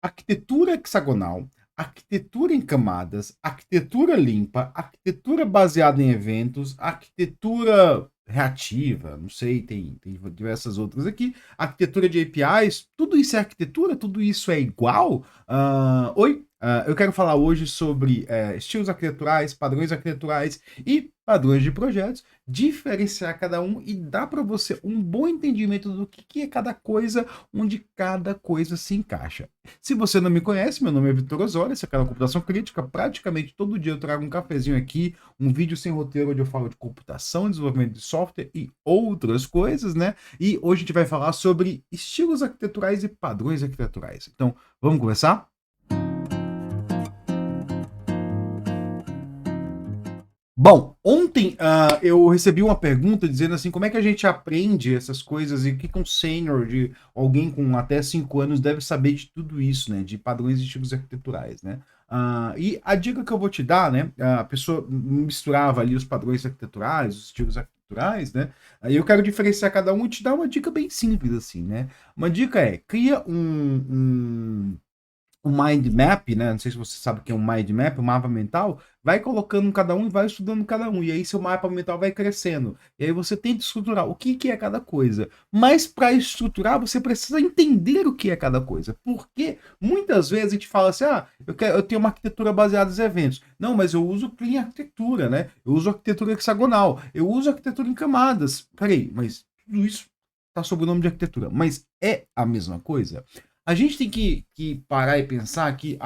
arquitetura hexagonal, arquitetura em camadas, arquitetura limpa, arquitetura baseada em eventos, arquitetura reativa, não sei, tem diversas outras aqui, arquitetura de APIs, tudo isso é arquitetura, tudo isso é igual? Oi, eu quero falar hoje sobre estilos arquiteturais, padrões arquiteturais e padrões de projetos, diferenciar cada um e dar para você um bom entendimento do que é cada coisa, onde cada coisa se encaixa. Se você não me conhece, meu nome é Vitor Osório, esse é o canal Computação Crítica. Praticamente todo dia eu trago um cafezinho aqui, um vídeo sem roteiro onde eu falo de computação, desenvolvimento de software e outras coisas, né? E hoje a gente vai falar sobre estilos arquiteturais e padrões arquiteturais. Então, vamos começar? Bom, ontem eu recebi uma pergunta dizendo assim, como é que a gente aprende essas coisas e o que um sênior, de alguém com até 5 anos deve saber de tudo isso, né, de padrões e estilos arquiteturais, né? E a dica que eu vou te dar, né, a pessoa misturava ali os padrões arquiteturais, os estilos arquiteturais, né? Aí eu quero diferenciar cada um e te dar uma dica bem simples assim, né? Uma dica é, cria um mind map, né? Não sei se você sabe o que é um mind map, um mapa mental, vai colocando cada um e vai estudando cada um. E aí seu mapa mental vai crescendo. E aí você tenta estruturar o que é cada coisa. Mas para estruturar, você precisa entender o que é cada coisa. Porque muitas vezes a gente fala assim: ah, eu tenho uma arquitetura baseada em eventos. Não, mas eu uso clean arquitetura, né? Eu uso arquitetura hexagonal, eu uso arquitetura em camadas. Peraí, mas tudo isso está sob o nome de arquitetura. Mas é a mesma coisa? A gente tem que parar e pensar que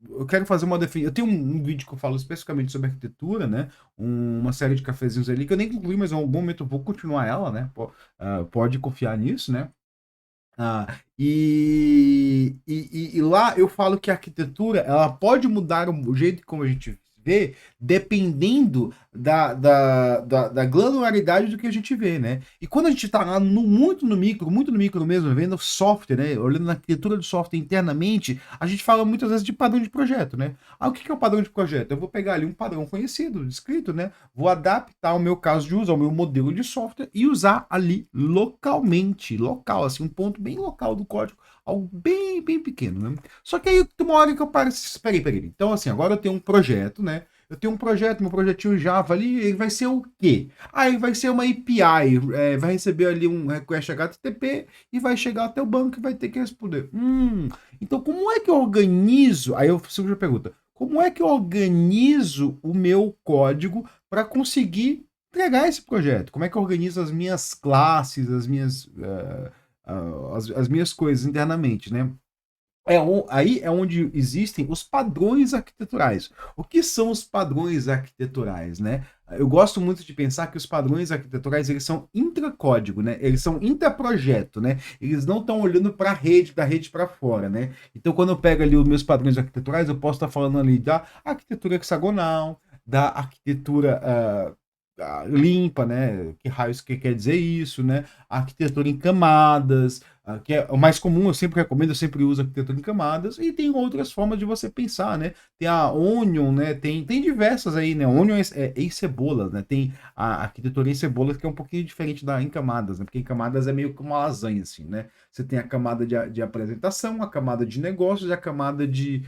eu quero fazer uma definição. Eu tenho um vídeo que eu falo especificamente sobre arquitetura, né? Uma série de cafezinhos ali que eu nem concluí, mas em algum momento eu vou continuar ela, né? Pode confiar nisso, né? E lá eu falo que a arquitetura ela pode mudar o jeito como a gente vê, dependendo da granularidade do que a gente vê, né? E quando a gente está lá muito no micro mesmo, vendo software, né? Olhando na arquitetura do software internamente, a gente fala muitas vezes de padrão de projeto, né? O que é o padrão de projeto? Eu vou pegar ali um padrão conhecido, descrito, né? Vou adaptar o meu caso de uso ao meu modelo de software e usar ali localmente, local, assim, um ponto bem local do código, algo bem, bem pequeno, né? Só que aí tem uma hora que eu paro, peraí. Então, assim, agora eu tenho um projeto, né? Eu tenho um projeto, meu projetinho Java ali, ele vai ser o quê? Ele vai ser uma API, vai receber ali um request HTTP e vai chegar até o banco e vai ter que responder. Então como é que eu organizo? Aí eu faço a pergunta, como é que eu organizo o meu código para conseguir entregar esse projeto? Como é que eu organizo as minhas classes, as minhas coisas internamente, né? Aí é onde existem os padrões arquiteturais. O que são os padrões arquiteturais, né? Eu gosto muito de pensar que os padrões arquiteturais eles são intracódigo, né? Eles são intraprojeto, né? Eles não estão olhando para a rede, da rede para fora, né? Então, quando eu pego ali os meus padrões arquiteturais, eu posso estar falando ali da arquitetura hexagonal, da arquitetura limpa, né? Que raios que quer dizer isso, né? A arquitetura em camadas, que é o mais comum, eu sempre recomendo, eu sempre uso arquitetura em camadas, e tem outras formas de você pensar, né? Tem a Onion, né? Tem diversas aí, né? Onion é em cebolas, né? Tem a arquitetura em cebolas, que é um pouquinho diferente da em camadas, né? Porque em camadas é meio que uma lasanha, assim, né? Você tem a camada de apresentação, a camada de negócios e a camada de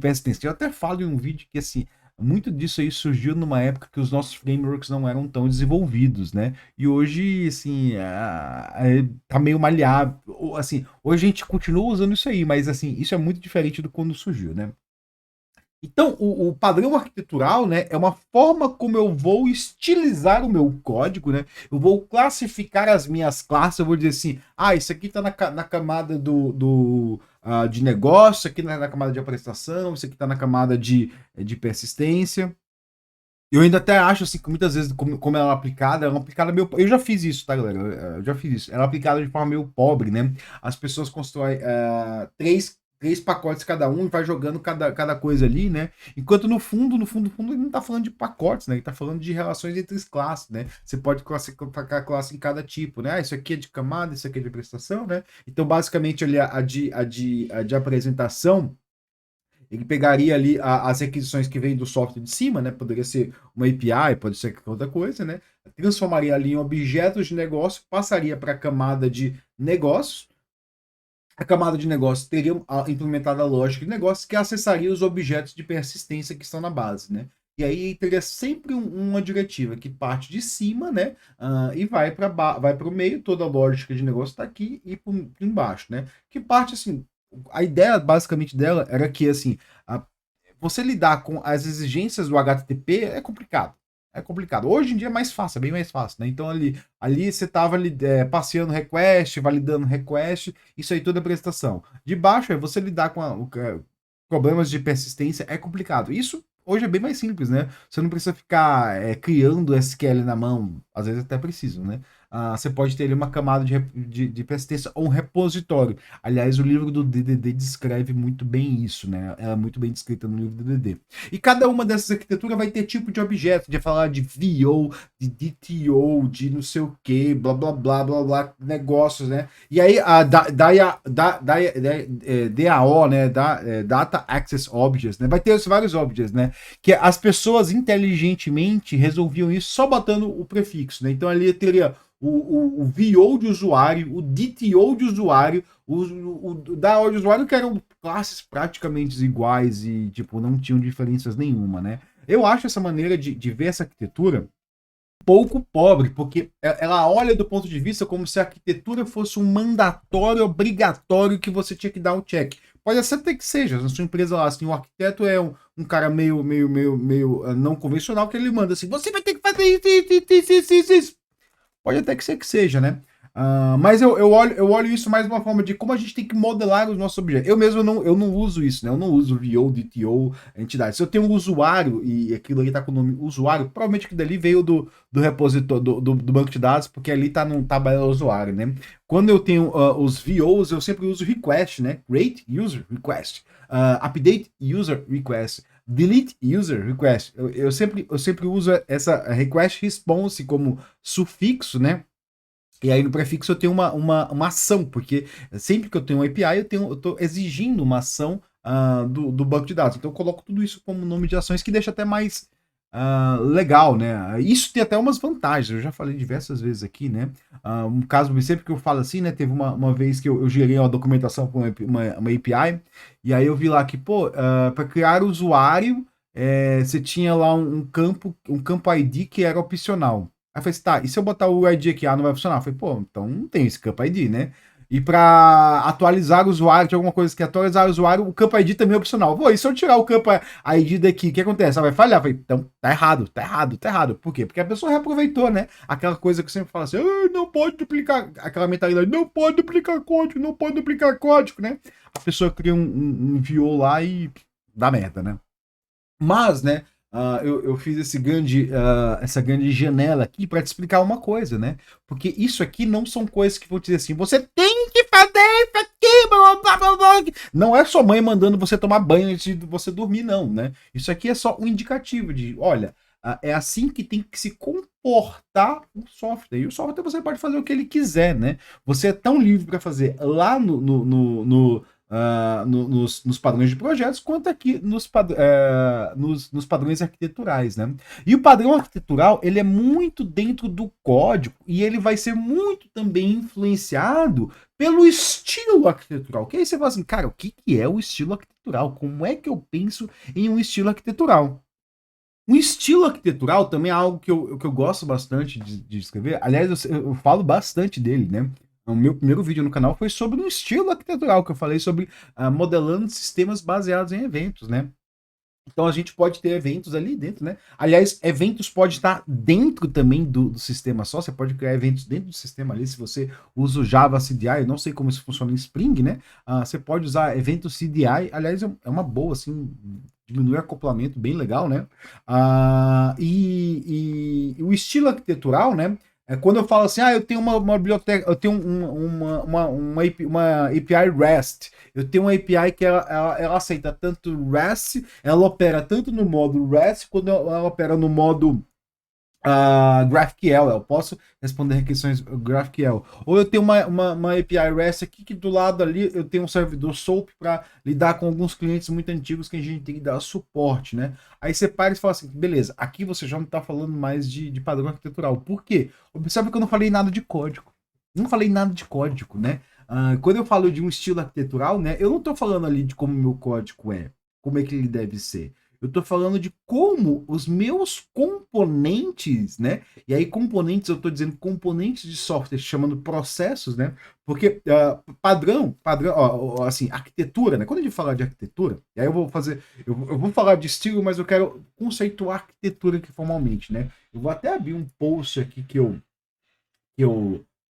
persistência. Eu até falo em um vídeo que, assim, muito disso aí surgiu numa época que os nossos frameworks não eram tão desenvolvidos, né? E hoje, assim, tá meio maleável. Assim, hoje a gente continua usando isso aí, mas, assim, isso é muito diferente do quando surgiu, né? Então, o padrão arquitetural, né, é uma forma como eu vou estilizar o meu código, né? Eu vou classificar as minhas classes, eu vou dizer assim, isso aqui está na camada de negócio, isso aqui na camada de apresentação, isso aqui está na camada de persistência. Eu ainda até acho assim que muitas vezes, como ela é aplicada meio. Eu já fiz isso, tá, galera? Eu já fiz isso. Ela é aplicada de forma meio pobre, né? As pessoas constroem três pacotes cada um e vai jogando cada coisa ali, né? Enquanto no fundo, ele não tá falando de pacotes, né? Ele tá falando de relações entre as classes, né? Você pode classificar a classe em cada tipo, né? Isso aqui é de camada, isso aqui é de prestação, né? Então, basicamente, ali a de apresentação ele pegaria ali as requisições que vêm do software de cima, né? Poderia ser uma API, pode ser qualquer outra coisa, né? Transformaria ali em objetos de negócio, passaria para a camada de negócios, A camada de negócio teria implementada a lógica de negócio que acessaria os objetos de persistência que estão na base, né? E aí teria sempre uma diretiva que parte de cima, né? E vai para o meio, toda a lógica de negócio está aqui e por embaixo, né? Que parte assim, a ideia basicamente dela era que assim, você lidar com as exigências do HTTP é complicado. É complicado. Hoje em dia é mais fácil, é bem mais fácil, né? Então ali você estava passeando request, validando request, isso aí toda a prestação. De baixo é você lidar com problemas de persistência, é complicado. Isso hoje é bem mais simples, né? Você não precisa ficar criando SQL na mão, às vezes até precisa, né? Você pode ter ali uma camada de persistência ou um repositório. Aliás, o livro do DDD descreve muito bem isso, né? Ela é muito bem descrita no livro do DDD. E cada uma dessas arquiteturas vai ter tipo de objeto, de falar de VO, de DTO, de não sei o que, blá blá blá blá blá, negócios, né? E aí a DAO, né? Data Access Objects, né? Vai ter vários objects, né? Que as pessoas inteligentemente resolviam isso só botando o prefixo, né? Então ali teria o VO de usuário, o DTO de usuário, o DAO de usuário, que eram classes praticamente iguais e, tipo, não tinham diferenças nenhuma, né? Eu acho essa maneira de ver essa arquitetura pouco pobre, porque ela olha do ponto de vista como se a arquitetura fosse um mandatório obrigatório que você tinha que dar um check. Pode até que seja, na sua empresa lá, assim, o arquiteto é um cara meio não convencional, que ele manda assim, você vai ter que fazer isso. Pode até que seja, né? Mas eu olho isso mais de uma forma de como a gente tem que modelar os nossos objetos. Eu mesmo eu não uso isso, né? Eu não uso VO, DTO, entidade. Se eu tenho um usuário e aquilo ali tá com o nome usuário, provavelmente aquilo dali veio do repositório, do banco de dados, porque ali tá no tabela usuário, né? Quando eu tenho os VOs, eu sempre uso request, né? Create user request. Update user request. Delete user request. Eu sempre uso essa request response como sufixo, né? E aí no prefixo eu tenho uma ação, porque sempre que eu tenho um API, eu estou exigindo uma ação do banco de dados. Então eu coloco tudo isso como nome de ações que deixa até mais legal, né? Isso tem até umas vantagens, eu já falei diversas vezes aqui, né? Um caso, sempre que eu falo assim, né? Teve uma vez que eu gerei uma documentação para uma API, e aí eu vi lá que, pô, para criar usuário, você tinha lá um campo ID que era opcional. Aí eu falei assim, tá, e se eu botar o ID aqui, não vai funcionar? Eu falei, pô, então não tem esse campo ID, né? E para atualizar o usuário, de alguma coisa que atualizar o usuário, o campo ID também é opcional. Pô, e se eu tirar o campo ID daqui, o que acontece? Ela vai falhar. Eu falei, então tá errado, tá errado, tá errado. Por quê? Porque a pessoa reaproveitou, né? Aquela coisa que eu sempre falo assim, não pode duplicar, aquela mentalidade, não pode duplicar código, não pode duplicar código, né? A pessoa cria um VO lá e dá merda, né? Mas, né, eu fiz essa grande janela aqui para te explicar uma coisa, né? Porque isso aqui não são coisas que vão te dizer assim, você tem que fazer isso aqui, blá, blá, blá, blá. Não é sua mãe mandando você tomar banho antes de você dormir, não, né? Isso aqui é só um indicativo de, olha, é assim que tem que se comportar o software. E o software você pode fazer o que ele quiser, né? Você é tão livre para fazer lá nos padrões de projetos, quanto aqui nos padrões arquiteturais, né? E o padrão arquitetural, ele é muito dentro do código e ele vai ser muito também influenciado pelo estilo arquitetural. Que aí você fala assim, cara, o que é o estilo arquitetural? Como é que eu penso em um estilo arquitetural? Um estilo arquitetural também é algo que eu gosto bastante de escrever. Aliás, eu falo bastante dele, né? O meu primeiro vídeo no canal foi sobre um estilo arquitetural, que eu falei sobre modelando sistemas baseados em eventos, né? Então a gente pode ter eventos ali dentro, né? Aliás, eventos pode estar dentro também do sistema só. Você pode criar eventos dentro do sistema ali. Se você usa o Java CDI, eu não sei como isso funciona em Spring, né? Você pode usar eventos CDI. Aliás, é uma boa, assim, diminui o acoplamento, bem legal, né? E o estilo arquitetural, né? É quando eu falo assim, eu tenho uma biblioteca, eu tenho uma API REST. Eu tenho uma API que ela aceita tanto REST, ela opera tanto no modo REST, quanto ela opera no modo GraphQL. Eu posso responder requisições GraphQL. Ou eu tenho uma API REST aqui, que do lado ali eu tenho um servidor SOAP para lidar com alguns clientes muito antigos que a gente tem que dar suporte, né? Aí você para e fala assim, beleza, aqui você já não está falando mais de padrão arquitetural. Por quê? Observe que eu não falei nada de código. Não falei nada de código, né? Quando eu falo de um estilo arquitetural, né, eu não estou falando ali de como o meu código é, como é que ele deve ser. Eu estou falando de como os meus componentes, né? E aí, componentes, eu estou dizendo componentes de software, chamando processos, né? Porque padrão, ó, assim, arquitetura, né? Quando a gente fala de arquitetura, e aí eu vou falar de estilo, mas eu quero conceituar arquitetura aqui formalmente, né? Eu vou até abrir um post aqui que eu, que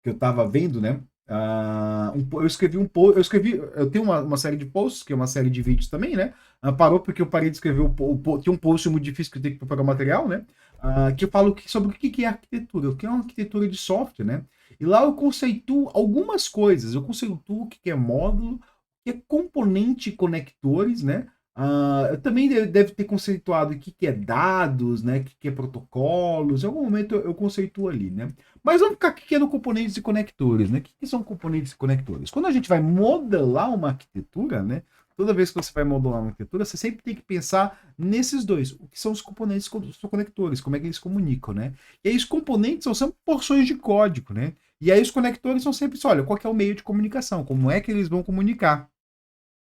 eu tava vendo, né? Eu escrevi um post, eu tenho uma série de posts, que é uma série de vídeos também, né? Parou porque eu parei de escrever tinha um post muito difícil que eu tenho que preparar o material, né? Que eu falo sobre o que é arquitetura, o que é uma arquitetura de software, né? E lá eu conceituo algumas coisas, eu conceituo o que é módulo, o que é componente e conectores, né? Eu também deve ter conceituado o que é dados, né? O que é protocolos. Em algum momento eu conceituo ali, né? Mas vamos ficar aqui no componentes e conectores, né? O que são componentes e conectores? Quando a gente vai modelar uma arquitetura, né? Toda vez que você vai modelar uma arquitetura, você sempre tem que pensar nesses dois. O que são os componentes e os conectores? Como é que eles comunicam, né? E aí os componentes são sempre porções de código, né? E aí os conectores são sempre, olha, qual é o meio de comunicação? Como é que eles vão comunicar?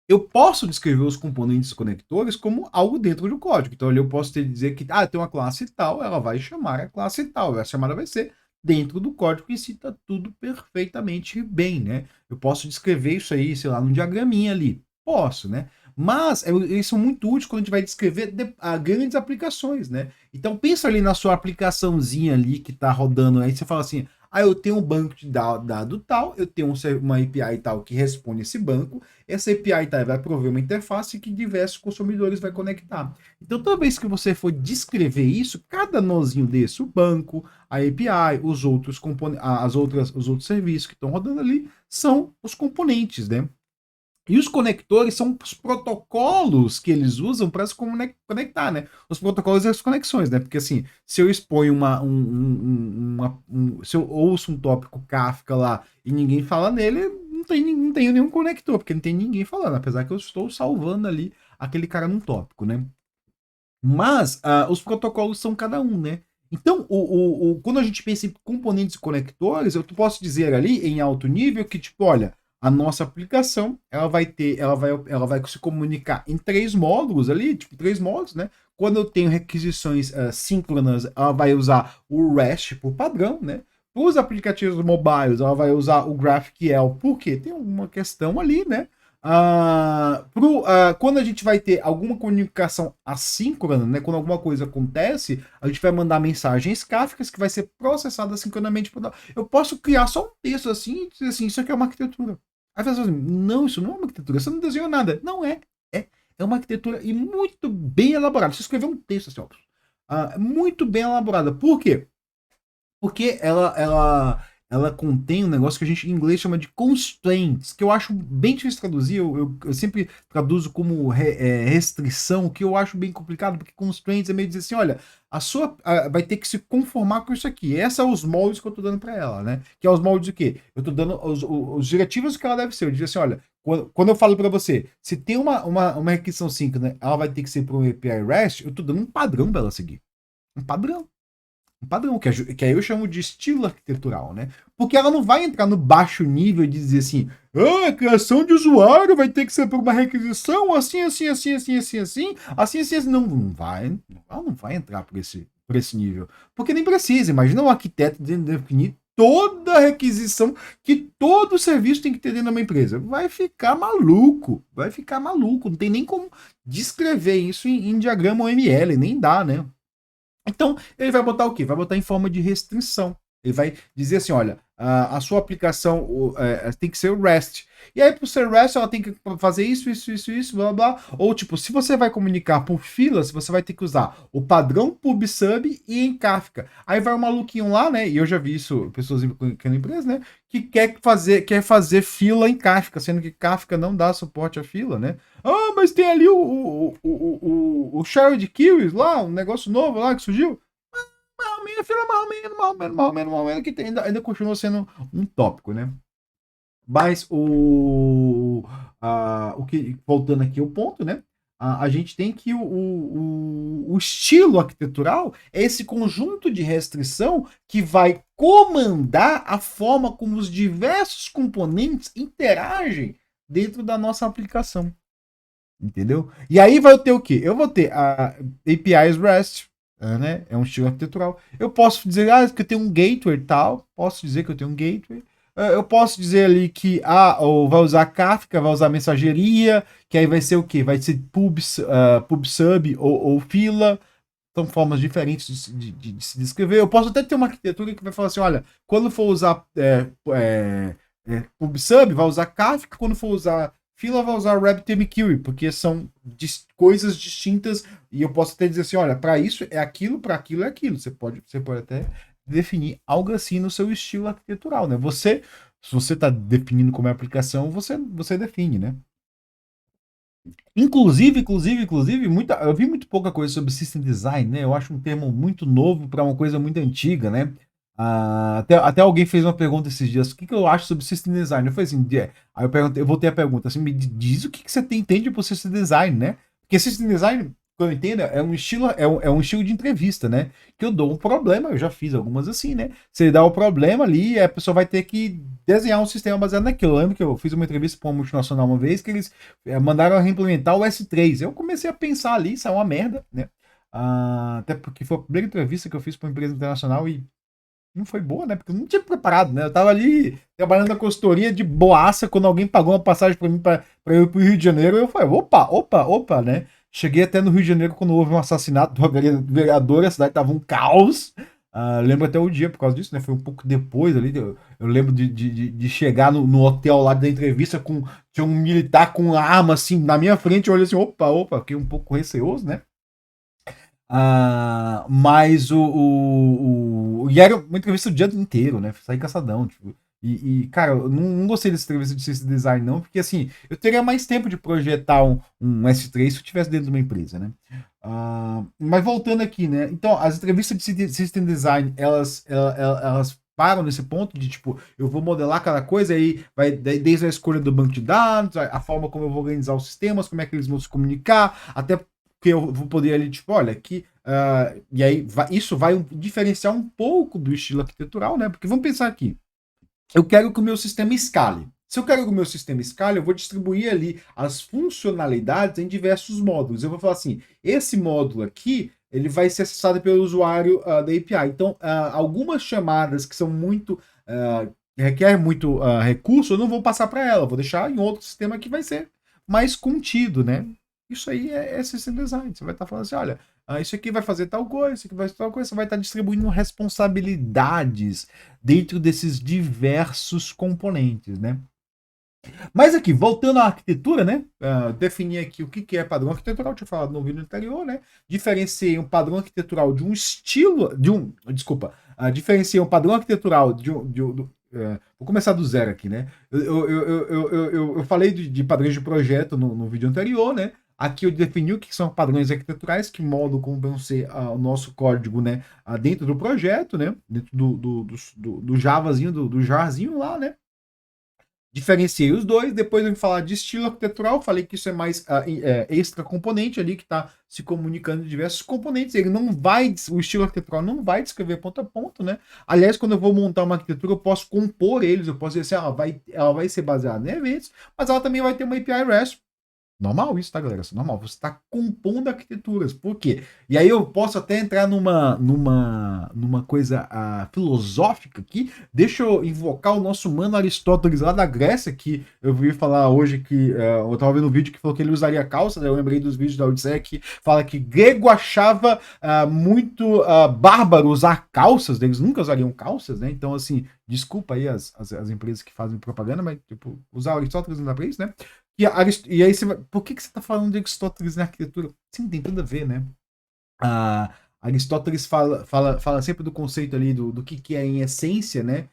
Eu posso descrever os componentes conectores como algo dentro do código. Então, ali eu posso dizer que tem uma classe tal, ela vai chamar a classe tal. A chamada vai ser dentro do código e cita tudo perfeitamente bem, né? Eu posso descrever isso aí, sei lá, num diagraminha ali. Posso, né? Mas eles são muito úteis quando a gente vai descrever grandes aplicações, né? Então, pensa ali na sua aplicaçãozinha ali que está rodando. Aí você fala assim, eu tenho um banco de dado tal, eu tenho uma API tal que responde esse banco, essa API vai prover uma interface que diversos consumidores vai conectar. Então, toda vez que você for descrever isso, cada nozinho desse, o banco, a API, os outros componentes, os outros serviços que estão rodando ali, são os componentes, né? E os conectores são os protocolos que eles usam para se conectar, né? Os protocolos e as conexões, né? Porque assim, se eu exponho se eu ouço um tópico Kafka lá e ninguém fala nele, não tenho nenhum conector, porque não tem ninguém falando, apesar que eu estou salvando ali aquele cara num tópico, né? Mas os protocolos são cada um, né? Então, quando a gente pensa em componentes e conectores, eu posso dizer ali em alto nível que, tipo, olha, a nossa aplicação ela vai se comunicar em três módulos ali, tipo, três módulos, né? Quando eu tenho requisições síncronas, ela vai usar o REST por padrão, né? Para os aplicativos mobiles, ela vai usar o GraphQL, porque tem alguma questão ali, né? Quando a gente vai ter alguma comunicação assíncrona, né, quando alguma coisa acontece, a gente vai mandar mensagens Kafka que vai ser processada sincronamente. Eu posso criar só um texto assim e dizer assim, isso aqui é uma arquitetura. Aí você fala assim, não, isso não é uma arquitetura, você não desenhou nada. Não é. É uma arquitetura e muito bem elaborada. Você escreveu um texto assim, ó, muito bem elaborada. Por quê? Porque ela contém um negócio que a gente em inglês chama de constraints, que eu acho bem difícil de traduzir, eu sempre traduzo como restrição, que eu acho bem complicado, porque constraints é meio dizer assim, olha, vai ter que se conformar com isso aqui. Esses são os moldes que eu tô dando para ela, né? Que é os moldes o quê? Eu tô dando os diretivos que ela deve ser. Eu digo assim, olha, quando eu falo para você, se tem uma requisição síncrona, ela vai ter que ser para um API REST, eu tô dando um padrão para ela seguir. Um padrão. Um padrão, que aí eu chamo de estilo arquitetural, né? Porque ela não vai entrar no baixo nível e dizer assim, a criação de usuário vai ter que ser por uma requisição assim, assim, assim, assim, assim, assim, assim, assim, assim. Não vai, ela não vai entrar por esse nível. Porque nem precisa, imagina um arquiteto definir toda a requisição que todo serviço tem que ter dentro de uma empresa. Vai ficar maluco, não tem nem como descrever isso em diagrama OML, nem dá, né? Então, ele vai botar o quê? Vai botar em forma de restrição. Ele vai dizer assim: olha, a sua aplicação tem que ser o REST. E aí, para ser REST, ela tem que fazer isso, blá, blá. Ou, tipo, se você vai comunicar por filas, você vai ter que usar o padrão PubSub e em Kafka. Aí vai um maluquinho lá, né? E eu já vi isso, pessoas que na empresa, né? Que quer fazer fila em Kafka, sendo que Kafka não dá suporte à fila, né? Mas tem ali o shared queues lá, um negócio novo lá que surgiu. Mais ou menos, que ainda continua sendo um tópico, né? Mas o que, voltando aqui ao ponto, né? a gente tem que o estilo arquitetural é esse conjunto de restrição que vai comandar a forma como os diversos componentes interagem dentro da nossa aplicação. Entendeu? E aí vai ter o quê? Eu vou ter a APIs REST, né? É um estilo arquitetural. Eu posso dizer que eu tenho um gateway e tal. Posso dizer que eu tenho um gateway. Eu posso dizer ali que ou vai usar Kafka, vai usar mensageria, que aí vai ser o quê? Vai ser PubSub ou fila. São formas diferentes de se descrever. Eu posso até ter uma arquitetura que vai falar assim: olha, quando for usar PubSub, vai usar Kafka, quando for usar fila, vai usar RabbitMQ, porque são coisas distintas. E eu posso até dizer assim: olha, para isso é aquilo, para aquilo é aquilo. Você pode até definir algo assim no seu estilo arquitetural, né? Se você está definindo como é a aplicação, você define, né? Inclusive, eu vi muito pouca coisa sobre System Design, né? Eu acho um termo muito novo para uma coisa muito antiga, né? Até alguém fez uma pergunta esses dias: o que, que eu acho sobre System Design? Eu falei assim: aí eu perguntei, eu voltei a pergunta assim: me diz o que, que você entende por System Design, né? Porque System Design, que eu entendo, é um estilo de entrevista, né? Que eu dou um problema, eu já fiz algumas assim, né? Você dá o problema ali, a pessoa vai ter que desenhar um sistema baseado naquilo. Eu lembro que eu fiz uma entrevista para uma multinacional uma vez que eles mandaram reimplementar o S3. Eu comecei a pensar ali, isso é uma merda, né? Até porque foi a primeira entrevista que eu fiz para uma empresa internacional e não foi boa, né? Porque eu não tinha preparado, né? Eu tava ali trabalhando na consultoria de boaça quando alguém pagou uma passagem para mim para eu ir pro Rio de Janeiro. Eu falei, opa, né? Cheguei até no Rio de Janeiro quando houve um assassinato de uma vereadora, a cidade tava um caos. Lembro até o dia por causa disso, né? Foi um pouco depois ali. Eu lembro de chegar no hotel lá da entrevista com tinha um militar com arma assim na minha frente. Eu olhei assim, opa, fiquei um pouco receoso, né? Mas e era uma entrevista o dia inteiro, né? Saí cansadão, tipo. Cara, eu não gostei dessa entrevista de System Design, não, porque assim, eu teria mais tempo de projetar um S3 se eu estivesse dentro de uma empresa, né? Mas voltando aqui, né? Então, as entrevistas de System Design, elas param nesse ponto de tipo, eu vou modelar cada coisa, aí vai desde a escolha do banco de dados, a forma como eu vou organizar os sistemas, como é que eles vão se comunicar, até que eu vou poder ali, tipo, olha, aqui. E aí isso vai diferenciar um pouco do estilo arquitetural, né? Porque vamos pensar aqui. Eu quero que o meu sistema escale. Se eu quero que o meu sistema escale, eu vou distribuir ali as funcionalidades em diversos módulos. Eu vou falar assim: esse módulo aqui, ele vai ser acessado pelo usuário da API. Então, algumas chamadas que são muito. Requer muito recurso, eu não vou passar para ela, vou deixar em outro sistema que vai ser mais contido, né? Isso aí é system design. Você vai estar falando assim: olha, isso aqui vai fazer tal coisa, isso aqui vai fazer tal coisa. Você vai estar distribuindo responsabilidades dentro desses diversos componentes, né? Mas aqui, voltando à arquitetura, né? Definir aqui o que é padrão arquitetural, tinha falado no vídeo anterior, né? Diferenciei um padrão arquitetural de um estilo, desculpa, diferenciei um padrão arquitetural vou começar do zero aqui, né? Eu falei de padrões de projeto no vídeo anterior, né? Aqui eu defini o que são padrões arquiteturais que moldam como vão ser o nosso código, né? Dentro do projeto, né? Dentro do Javazinho, do Jarzinho lá, né? Diferenciei os dois, depois eu vim falar de estilo arquitetural, falei que isso é mais extra componente ali, que está se comunicando em diversos componentes. Ele não vai, o estilo arquitetural não vai descrever ponto a ponto, né? Aliás, quando eu vou montar uma arquitetura, eu posso compor eles, eu posso dizer assim, ela vai ser baseada em eventos, mas ela também vai ter uma API REST. Normal isso, tá, galera? Isso é normal. Você está compondo arquiteturas. Por quê? E aí eu posso até entrar numa coisa filosófica aqui. Deixa eu invocar o nosso mano Aristóteles lá da Grécia, que eu vi falar hoje que eu estava vendo um vídeo que falou que ele usaria calça. Né? Eu lembrei dos vídeos da Odisseia que fala que grego achava muito bárbaro usar calças. Eles nunca usariam calças, né? Então, assim, desculpa aí as empresas que fazem propaganda, mas tipo, usar Aristóteles não dá pra isso, né? E aí você vai. Por que você está falando de Aristóteles na arquitetura? Sim, tem tudo a ver, né? Aristóteles fala sempre do conceito ali do que é em essência, né?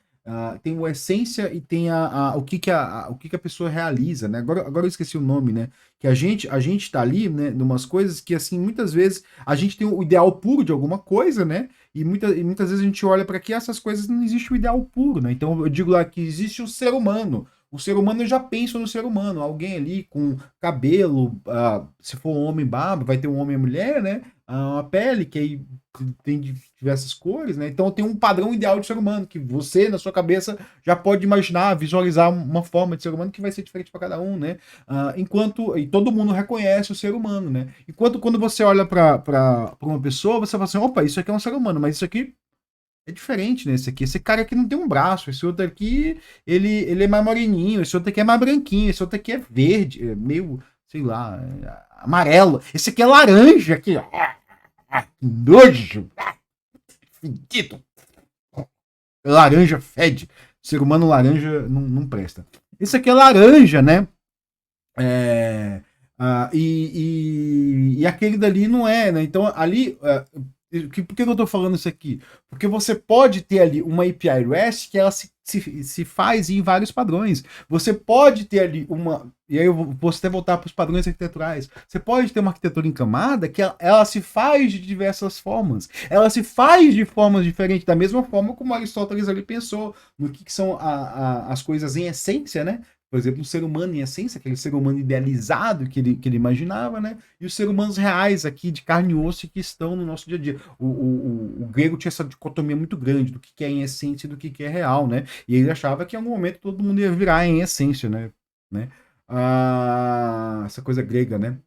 Tem o essência e tem o que a pessoa realiza, né? Agora eu esqueci o nome, né? Que a gente tá ali, né? Numas coisas que, assim, muitas vezes a gente tem o ideal puro de alguma coisa, né? E muitas vezes a gente olha para que essas coisas não existe o ideal puro, né? Então eu digo lá que existe o ser humano. O ser humano eu já penso no ser humano, alguém ali com cabelo, se for um homem barba, vai ter um homem e mulher, né? Uma pele que aí tem diversas cores, né? Então tem um padrão ideal de ser humano que você na sua cabeça já pode imaginar, visualizar uma forma de ser humano que vai ser diferente para cada um, né? Enquanto e todo mundo reconhece o ser humano, né? Enquanto quando você olha para uma pessoa, você fala assim, opa, isso aqui é um ser humano, mas isso aqui é diferente, né? Esse cara aqui não tem um braço, esse outro aqui, ele é mais moreninho, esse outro aqui é mais branquinho, esse outro aqui é verde, é meio, sei lá, amarelo. Esse aqui é laranja, aqui, ó. Que nojo! Fedido! Laranja fede. Ser humano laranja não presta. Esse aqui é laranja, né? E aquele dali não é, né? Então ali por que eu tô falando isso aqui? Porque você pode ter ali uma API REST que ela se faz em vários padrões. Você pode ter ali uma. E aí eu posso até voltar para os padrões arquiteturais. Você pode ter uma arquitetura em camada que ela se faz de diversas formas. Ela se faz de formas diferentes, da mesma forma como Aristóteles ali pensou no que são as coisas em essência, né? Por exemplo, o ser humano em essência, aquele ser humano idealizado que ele imaginava, né? E os seres humanos reais aqui, de carne e osso, que estão no nosso dia a dia. O grego tinha essa dicotomia muito grande do que é em essência e do que é real, né? E ele achava que em algum momento todo mundo ia virar em essência, né? Essa coisa grega, né?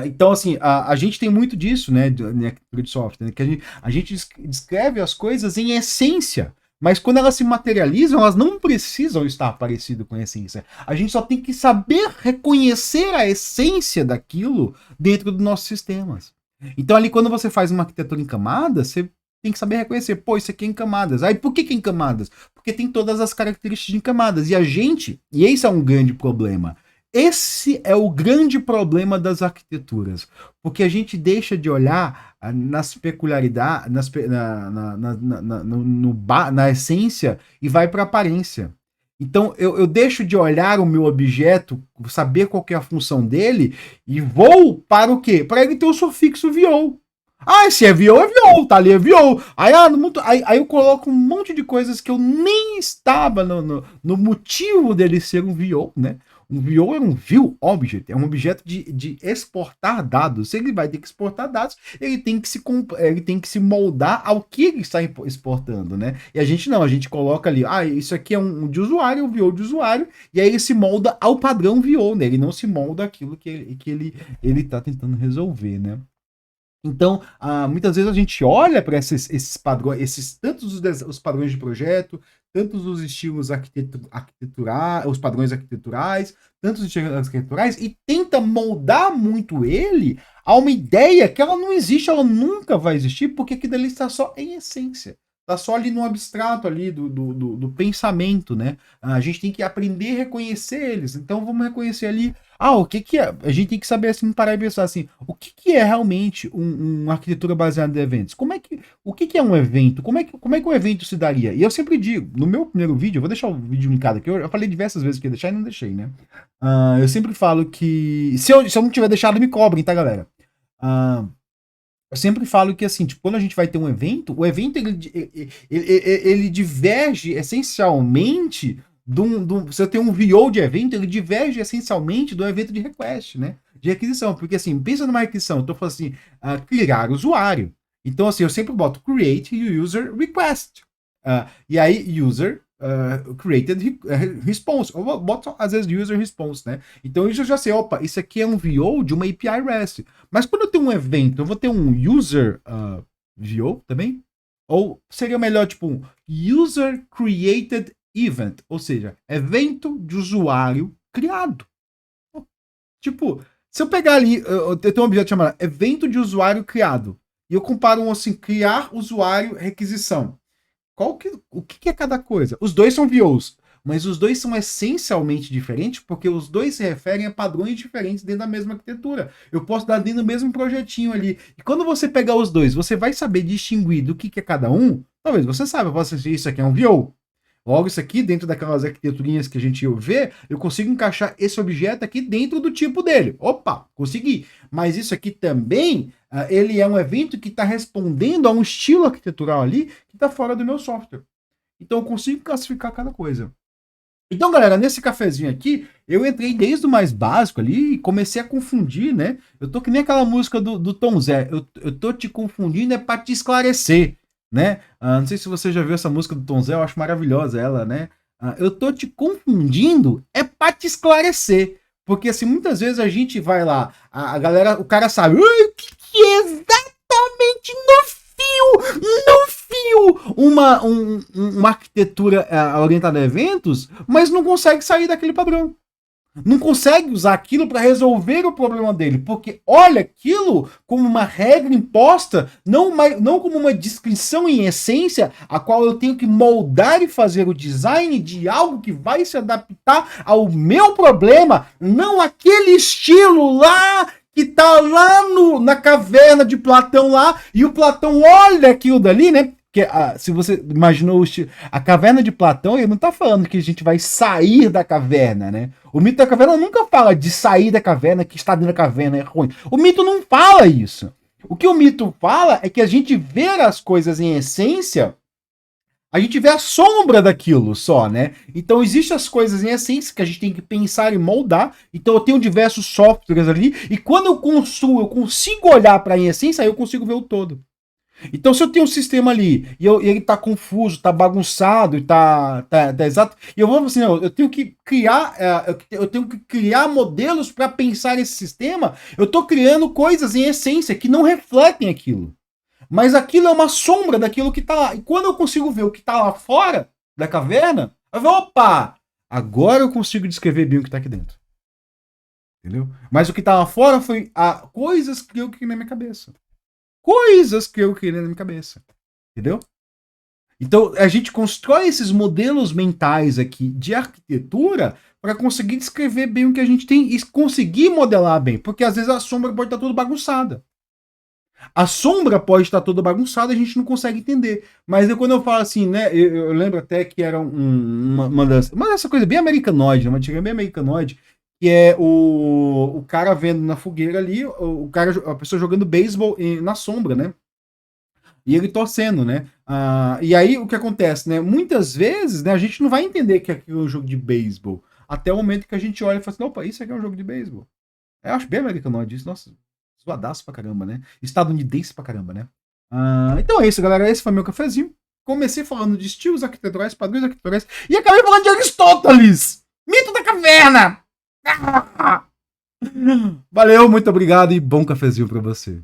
Então, assim, a gente tem muito disso, né, de software, né, que a gente descreve as coisas em essência, mas quando elas se materializam, elas não precisam estar parecidas com a essência. A gente só tem que saber reconhecer a essência daquilo dentro dos nossos sistemas. Então, ali, quando você faz uma arquitetura em camadas, você tem que saber reconhecer, pô, isso aqui é em camadas. Aí, por que é em camadas? Porque tem todas as características de camadas. E esse é um grande problema. Esse é o grande problema das arquiteturas, porque a gente deixa de olhar nas peculiaridades, na essência e vai para a aparência. Então eu deixo de olhar o meu objeto, saber qual que é a função dele e vou para o quê? Para ele ter o sufixo VO. Se é VO, é VO, tá ali, é VO. Aí eu coloco um monte de coisas que eu nem estava no motivo dele ser um VO, né? Um VO é um View Object, é um objeto de exportar dados. Se ele vai ter que exportar dados, ele tem que se moldar ao que ele está exportando, né? E a gente não, a gente coloca ali, isso aqui é um de usuário, um VO de usuário, e aí ele se molda ao padrão VO, né? Ele não se molda aquilo que ele está tentando resolver, né? Então, muitas vezes a gente olha para esses padrões, tantos os padrões de projeto, tantos os estilos arquiteturais, os padrões arquiteturais, tantos os estilos arquiteturais, e tenta moldar muito ele a uma ideia que ela não existe, ela nunca vai existir, porque aquilo ali está só em essência. Está só ali no abstrato ali do pensamento, né? A gente tem que aprender a reconhecer eles. Então vamos reconhecer ali o que é? A gente tem que saber assim, parar e pensar assim, o que é realmente uma arquitetura baseada em eventos? O que é um evento? Como é que um evento se daria? E eu sempre digo, no meu primeiro vídeo, eu vou deixar o vídeo linkado aqui, eu falei diversas vezes que ia deixar e não deixei, né? Eu sempre falo que, se eu não tiver deixado, me cobrem, tá, galera? Eu sempre falo que, assim, tipo, quando a gente vai ter um evento, o evento, ele diverge essencialmente se eu tenho um VO de evento, ele diverge essencialmente do evento de request, né? De requisição. Porque, assim, pensa numa requisição, eu tô falando assim, criar usuário. Então, assim, eu sempre boto create user request. E aí, user created response. Ou boto, às vezes, user response, né? Então, isso eu já sei, opa, isso aqui é um VO de uma API REST. Mas quando eu tenho um evento, eu vou ter um user VO também? Ou seria melhor, tipo, um user created event, ou seja, evento de usuário criado. Tipo, se eu pegar ali, eu tenho um objeto chamado evento de usuário criado, e eu comparo assim, criar usuário requisição. O que é cada coisa? Os dois são VOs, mas os dois são essencialmente diferentes porque os dois se referem a padrões diferentes dentro da mesma arquitetura. Eu posso dar dentro do mesmo projetinho ali. E quando você pegar os dois, você vai saber distinguir do que é cada um? Talvez você saiba, eu posso dizer, isso aqui é um VO. Logo, isso aqui, dentro daquelas arquiteturinhas que a gente vê, eu consigo encaixar esse objeto aqui dentro do tipo dele. Opa, consegui. Mas isso aqui também, ele é um evento que está respondendo a um estilo arquitetural ali que está fora do meu software. Então, eu consigo classificar cada coisa. Então, galera, nesse cafezinho aqui, eu entrei desde o mais básico ali e comecei a confundir, né? Eu tô que nem aquela música do Tom Zé, eu tô te confundindo é pra te esclarecer, né? Não sei se você já viu essa música do Tom Zé, eu acho maravilhosa ela, né? Eu tô te confundindo é pra te esclarecer. Porque assim, muitas vezes a gente vai lá, a galera, o cara sabe, o que é exatamente no fio uma arquitetura orientada a eventos, mas não consegue sair daquele padrão. Não consegue usar aquilo para resolver o problema dele, porque olha aquilo como uma regra imposta, não como uma descrição em essência, a qual eu tenho que moldar e fazer o design de algo que vai se adaptar ao meu problema, não aquele estilo lá que tá lá na caverna de Platão lá, e o Platão olha aquilo dali, né? Porque se você imaginou a caverna de Platão, ele não tá falando que a gente vai sair da caverna, né? O mito da caverna nunca fala de sair da caverna, que está dentro da caverna é ruim. O mito não fala isso. O que o mito fala é que a gente vê as coisas em essência, a gente vê a sombra daquilo só, né? Então existem as coisas em essência que a gente tem que pensar e moldar. Então eu tenho diversos softwares ali, e quando eu consigo olhar para a essência, aí eu consigo ver o todo. Então, se eu tenho um sistema ali e ele tá confuso, tá bagunçado e tá exato, e eu vou assim, eu tenho que criar, eu tenho que criar modelos para pensar esse sistema. Eu tô criando coisas em essência que não refletem aquilo, mas aquilo é uma sombra daquilo que tá lá. E quando eu consigo ver o que tá lá fora da caverna, eu vou, opa, agora eu consigo descrever bem o que tá aqui dentro, entendeu? Mas o que tá lá fora foi coisas que eu criei na minha cabeça. Coisas que eu criei na minha cabeça. Entendeu? Então, a gente constrói esses modelos mentais aqui de arquitetura para conseguir descrever bem o que a gente tem e conseguir modelar bem. Porque às vezes a sombra pode estar toda bagunçada. A sombra pode estar toda bagunçada, a gente não consegue entender. Mas quando eu falo assim, né? Eu lembro até que era uma dessa coisa bem americanoide, uma antiga bem americanoide, que é o cara vendo na fogueira ali, a pessoa jogando beisebol na sombra, né? E ele torcendo, né? E aí o que acontece, né? Muitas vezes, né, a gente não vai entender que aquilo é um jogo de beisebol até o momento que a gente olha e fala assim, opa, isso aqui é um jogo de beisebol. Eu acho bem americanoide isso, nossa, zoadaço pra caramba, né? Estadunidense pra caramba, né? Então é isso, galera. Esse foi meu cafezinho. Comecei falando de estilos arquiteturais, padrões arquiteturais, e acabei falando de Aristóteles! Mito da caverna! Valeu, muito obrigado e bom cafezinho pra você.